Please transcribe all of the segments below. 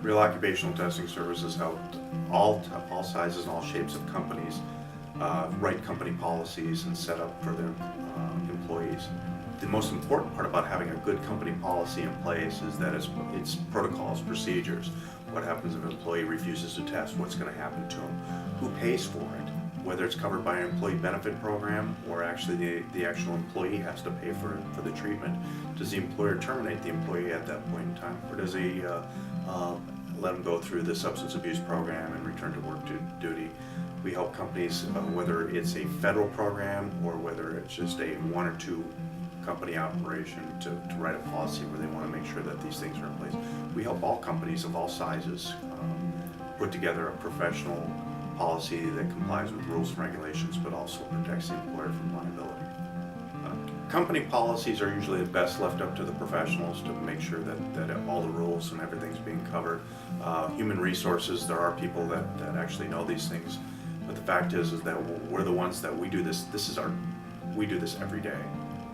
Real Occupational Testing Services helped all sizes and all shapes of companies write company policies and set up for their employees. The most important part about having a good company policy in place is that it's protocols, procedures. What happens if an employee refuses to test? What's going to happen to them? Who pays for it? Whether it's covered by an employee benefit program or actually the actual employee has to pay for the treatment. Does the employer terminate the employee at that point in time, or does he let them go through the substance abuse program and return to work duty? We help companies, whether it's a federal program or whether it's just a one or two company operation, to write a policy where they want to make sure that these things are in place. We help all companies of all sizes put together a professional policy that complies with rules and regulations, but also protects the employer from liability. Company policies are usually best left up to the professionals to make sure that all the rules and everything's being covered. Human resources, there are people that actually know these things, but the fact is that we're the ones that we do this. We do this every day.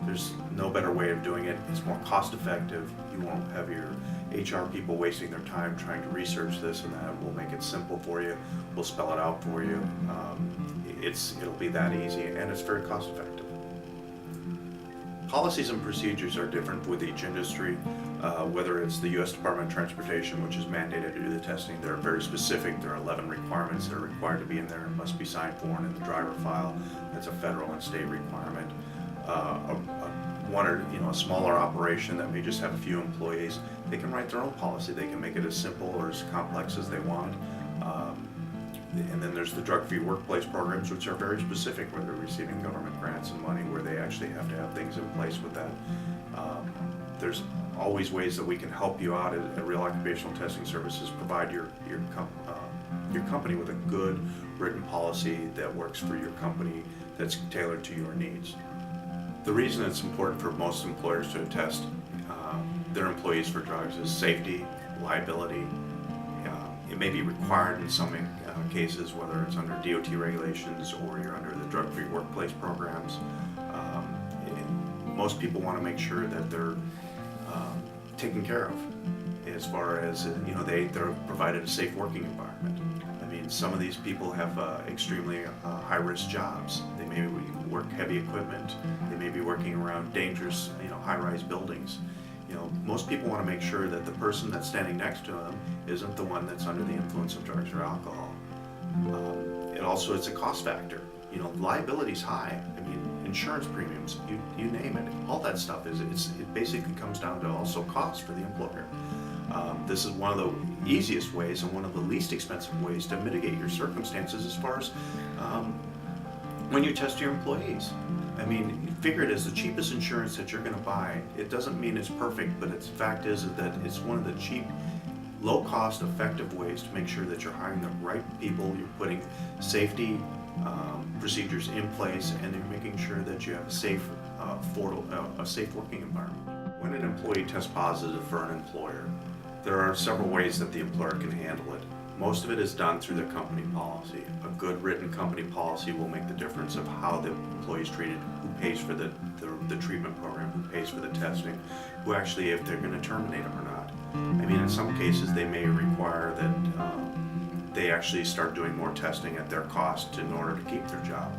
There's no better way of doing it. It's more cost effective. You won't have your HR people wasting their time trying to research this and that. We'll make it simple for you. We'll spell it out for you. It'll be that easy, and it's very cost effective. Policies and procedures are different with each industry. Whether it's the U.S. Department of Transportation, which is mandated to do the testing, they're very specific. There are 11 requirements that are required to be in there and must be signed for and in the driver file. That's a federal and state requirement. A smaller operation that may just have a few employees, they can write their own policy. They can make it as simple or as complex as they want. And then there's the drug-free workplace programs, which are very specific, where they're receiving government grants and money, where they actually have to have things in place with that. There's always ways that we can help you out at Real Occupational Testing Services. Provide your company with a good written policy that works for your company, that's tailored to your needs. The reason it's important for most employers to test their employees for drugs is safety, liability. It may be required in some cases, whether it's under DOT regulations or you're under the drug-free workplace programs. Most people want to make sure that they're taken care of, as far as they're provided a safe working environment. I mean, some of these people have extremely high-risk jobs. They may work heavy equipment. They may be working around dangerous, high-rise buildings. Most people want to make sure that the person that's standing next to them isn't the one that's under the influence of drugs or alcohol. It's a cost factor. Liability's high. I mean, insurance premiums, you name it. All that stuff it basically comes down to also cost for the employer. This is one of the easiest ways and one of the least expensive ways to mitigate your circumstances as far as when you test your employees. I mean, figure it as the cheapest insurance that you're going to buy. It doesn't mean it's perfect, but the fact is that it's one of the cheap, low-cost, effective ways to make sure that you're hiring the right people, you're putting safety procedures in place, and you're making sure that you have a safe working environment. When an employee tests positive for an employer, there are several ways that the employer can handle it. Most of it is done through their company policy. A good written company policy will make the difference of how the employee is treated, who pays for the treatment program, who pays for the testing, who actually, if they're going to terminate them or not. I mean, in some cases, they may require that they actually start doing more testing at their cost in order to keep their job.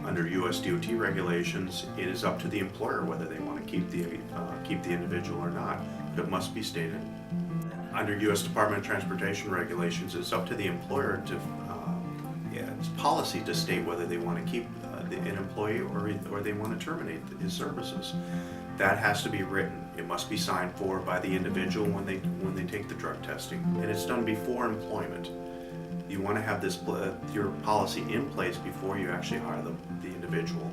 Under U.S. DOT regulations, it is up to the employer whether they want to keep the individual or not, but it must be stated. Under U.S. Department of Transportation regulations, it's up to the employer to, it's policy to state whether they want to keep an employee or they want to terminate his services. That has to be written. It must be signed for by the individual when they take the drug testing, and it's done before employment. You want to have your policy in place before you actually hire the individual.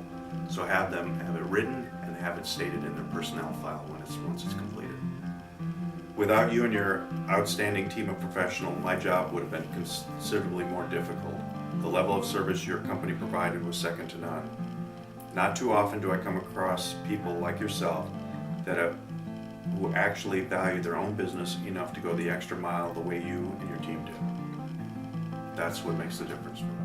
So have it written and have it stated in their personnel file once it's completed. Without you and your outstanding team of professionals, my job would have been considerably more difficult. The level of service your company provided was second to none. Not too often do I come across people like yourself who actually value their own business enough to go the extra mile the way you and your team do. That's what makes the difference for me.